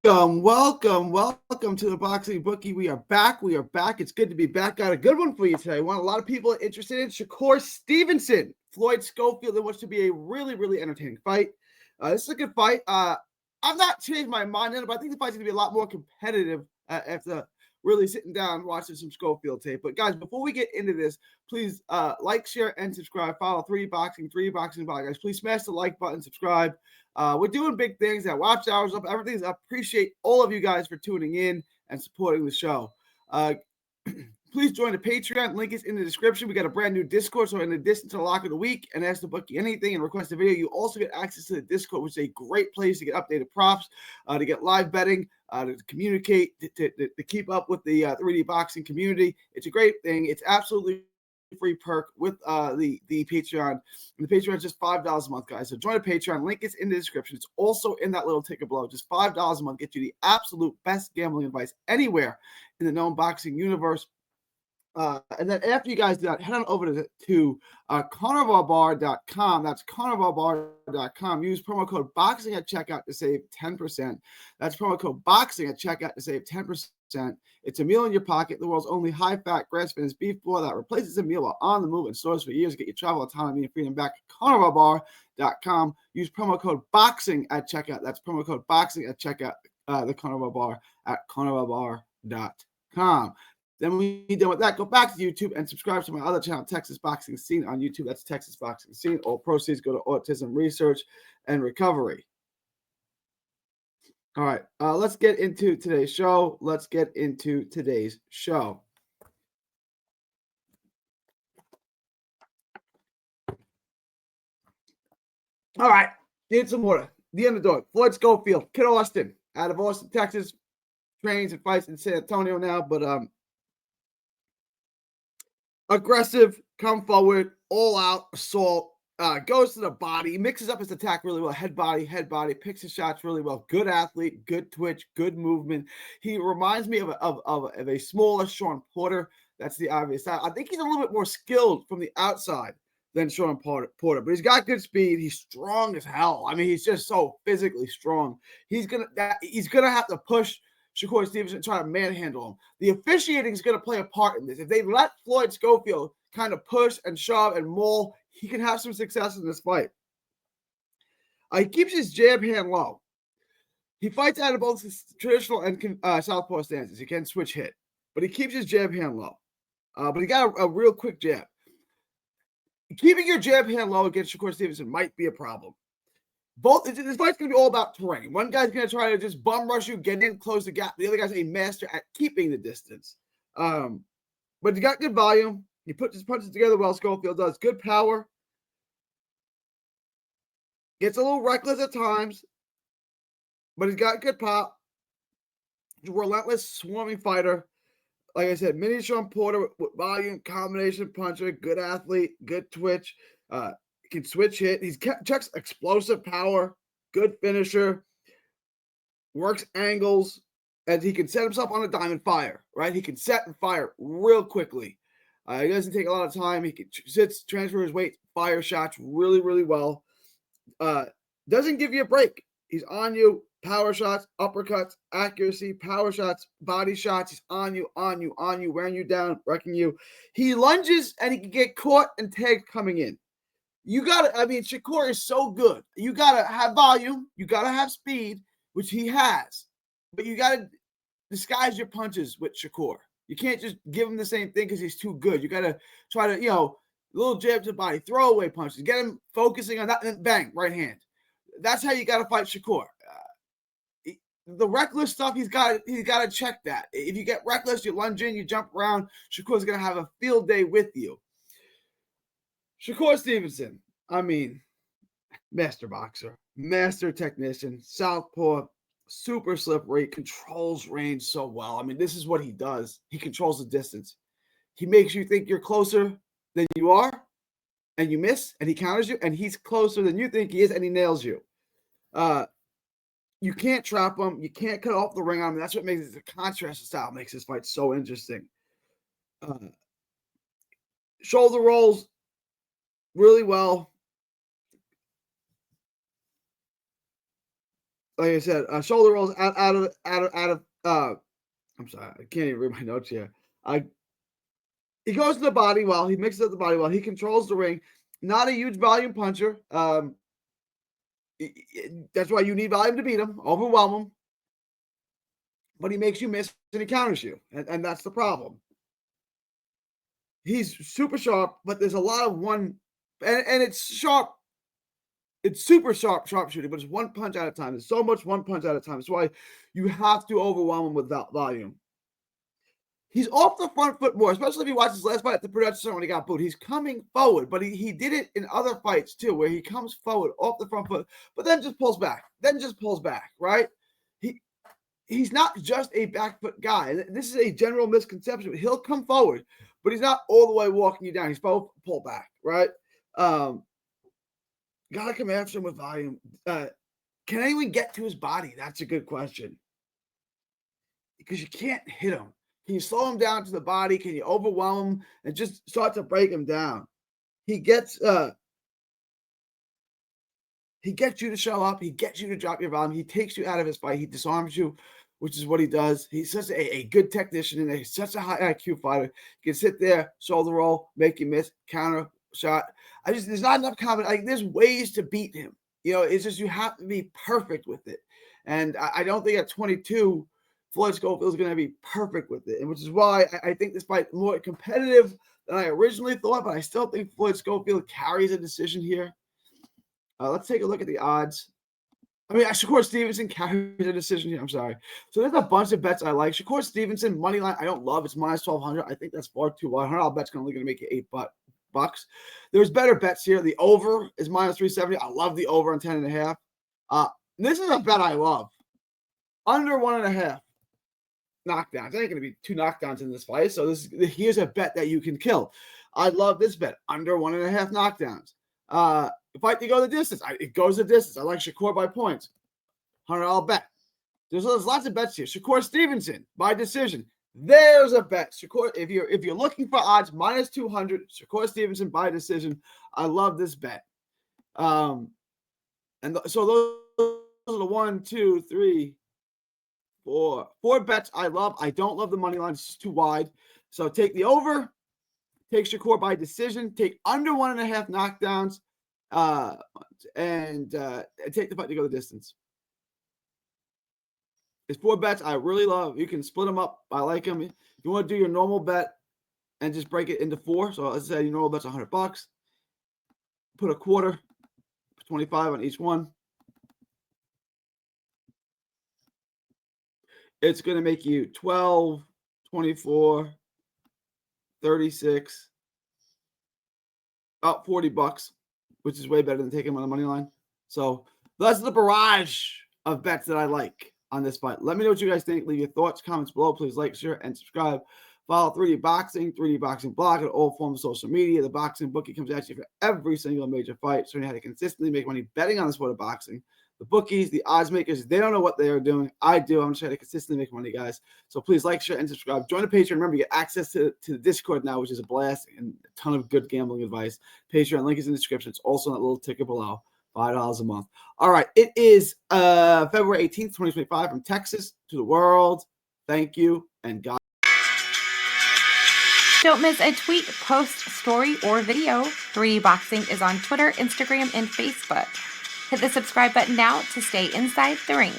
Welcome to the Boxing Bookie. We are back. It's good to be back. Got a good one for you today. One a lot of people are interested in Shakur Stevenson, Floyd Schofield. It wants to be a really entertaining fight. This is a good fight. I've not changed my mind on it, but I think the fight's going to be a lot more competitive after really sitting down and watching some Schofield tape. But guys, before we get into this, please like, share, and subscribe. Follow 3Boxing Guys. Please smash the like button, subscribe. We're doing big things. That watch hours up. Everything's up. Appreciate all of you guys for tuning in and supporting the show. Please join the Patreon. Link is in the description. We got a brand new Discord. So in addition to the Lock of the Week and Ask the Bookie anything and request a video, you also get access to the Discord, which is a great place to get updated props, to get live betting, to communicate, to keep up with the 3D boxing community. It's a great thing. It's absolutely free perk with the Patreon. And the Patreon is just $5 a month, guys. So join the Patreon. Link is in the description. It's also in that little ticker below. Just $5 a month. Get you the absolute best gambling advice anywhere in the known boxing universe. And then after you guys do that, head on over to carnivalbar.com. That's carnivalbar.com. Use promo code BOXING at checkout to save 10%. That's promo code BOXING at checkout to save 10%. It's a meal in your pocket, the world's only high-fat, grass-finished beef boil that replaces a meal while on the move in stores for years. Get your travel autonomy and freedom back at carnivalbar.com. Use promo code BOXING at checkout. That's promo code BOXING at checkout. The Carnival Bar at carnivalbar.com. Then when you're done with that, go back to YouTube and subscribe to my other channel, Texas Boxing Scene on YouTube. That's Texas Boxing Scene. All proceeds go to autism research and recovery. All right, let's get into today's show. All right, need some water. The underdog, Floyd Schofield, Kid Austin, out of Austin, Texas. Trains and fights in San Antonio now, but aggressive, come forward, all out assault, goes to the body, mixes up his attack really well, head body, picks his shots really well. Good athlete, good twitch, good movement. He reminds me of a smaller Sean Porter. That's the obvious side. I think he's a little bit more skilled from the outside than Sean Porter, but he's got good speed. He's strong as hell. I mean, he's just so physically strong. He's gonna have to push Shakur Stevenson trying to manhandle him. The officiating is going to play a part in this. If they let Floyd Schofield kind of push and shove and maul, he can have some success in this fight. He keeps his jab hand low. He fights out of both his traditional and southpaw stances. He can switch hit, but he keeps his jab hand low. But he got a real quick jab. Keeping your jab hand low against Shakur Stevenson might be a problem. This fight's going to be all about terrain. One guy's going to try to just bum rush you, get in, close the gap. The other guy's a master at keeping the distance. But he got good volume. He puts his punches together well. Schofield does. Good power. Gets a little reckless at times, but he's got good pop. He's a relentless, swarming fighter. Like I said, mini Sean Porter with volume, combination puncher, good athlete, good twitch. Can switch hit. He's checks explosive power, good finisher, works angles, and he can set himself on a dime and fire, right? He can set and fire real quickly. He doesn't take a lot of time. He can transfer his weight, fire shots really well. Doesn't give you a break. He's on you. Power shots, uppercuts, accuracy, power shots, body shots. He's on you, wearing you down, wrecking you. He lunges and he can get caught and tagged coming in. Shakur is so good. You got to have volume. You got to have speed, which he has. But you got to disguise your punches with Shakur. You can't just give him the same thing because he's too good. You got to try to, little jab to the body, throwaway punches, get him focusing on that, and then bang, right hand. That's how you got to fight Shakur. The reckless stuff, he's got to check that. If you get reckless, you lunge in, you jump around, Shakur's going to have a field day with you. Shakur Stevenson, master boxer, master technician, southpaw, super slippery, controls range so well. This is what he does. He controls the distance. He makes you think you're closer than you are, and you miss, and he counters you, and he's closer than you think he is, and he nails you. You can't trap him. You can't cut off the ring on him. That's what makes it, the contrast style makes this fight so interesting. Shoulder rolls really well. like I said, shoulder rolls out of. I'm sorry, I can't even read my notes here. He goes to the body well. He mixes up the body well. He controls the ring. Not a huge volume puncher. That's why you need volume to beat him. Overwhelm him. But he makes you miss and he counters you, and that's the problem. He's super sharp, but there's a lot of one, and it's sharp. It's super sharpshooting, but it's one punch at a time. There's so much one punch at a time. That's why you have to overwhelm him with volume. He's off the front foot more, especially if you watch his last fight at the production center when he got booed. He's coming forward, but he did it in other fights too, where he comes forward off the front foot, but then just pulls back. Right? He's not just a back foot guy. This is a general misconception. He'll come forward, but he's not all the way walking you down. He's both pull back, right? Gotta come after him with volume. Can anyone get to his body? That's a good question. Because you can't hit him. Can you slow him down to the body? Can you overwhelm him and just start to break him down? He gets you to show up. He gets you to drop your volume. He takes you out of his fight. He disarms you, which is what he does. He's such a good technician and he's such a high IQ fighter. He can sit there, shoulder roll, make you miss, counter shot. There's not enough confidence. There's ways to beat him. It's just you have to be perfect with it. And I don't think at 22, Floyd Schofield is going to be perfect with it, and which is why I think this fight is more competitive than I originally thought, but I still think Floyd Schofield carries a decision here. Let's take a look at the odds. Shakur Stevenson carries a decision here. I'm sorry. So there's a bunch of bets I like. Shakur Stevenson, money line, I don't love. It's minus 1,200. I think that's far too wide. $100 bet's only going to make you $8. There's better bets here. The over is minus 370. I love the over on 10.5. This is a bet I love. Under 1.5. Knockdowns. There ain't going to be 2 knockdowns in this fight. So here's a bet that you can kill. I love this bet. Under 1.5 knockdowns. Fight to go the distance. It goes the distance. I like Shakur by points. $100 bet. There's lots of bets here. Shakur Stevenson by decision. There's a bet. Shakur, if you're looking for odds, minus 200. Shakur Stevenson by decision. I love this bet. So those are the 1, 2, 3. Four bets I love. I don't love the money line. It's too wide. So take the over. Take Shakur by decision. Take under 1.5 knockdowns. And take the fight to go the distance. It's 4 bets I really love. You can split them up. I like them. If you want to do your normal bet and just break it into 4. So let's say your normal bet's $100. Put a quarter, 25 on each one. It's going to make you 12, 24, 36, about $40, which is way better than taking him on the money line. So that's the barrage of bets that I like on this fight. Let me know what you guys think. Leave your thoughts, comments below. Please like, share, and subscribe. Follow 3D Boxing, 3D Boxing Blog on all forms of social media. The Boxing Bookie comes at you for every single major fight, showing you how to consistently make money betting on the sport of boxing. The bookies, the odds makers, they don't know what they are doing. I do. I'm just trying to consistently make money, guys. So please like, share, and subscribe. Join the Patreon. Remember, you get access to the Discord now, which is a blast and a ton of good gambling advice. Patreon link is in the description. It's also in that little ticker below. $5 a month. All right. It is February 18th, 2025 from Texas to the world. Thank you, and God. Don't miss a tweet, post, story, or video. 3D Boxing is on Twitter, Instagram, and Facebook. Hit the subscribe button now to stay inside the ring.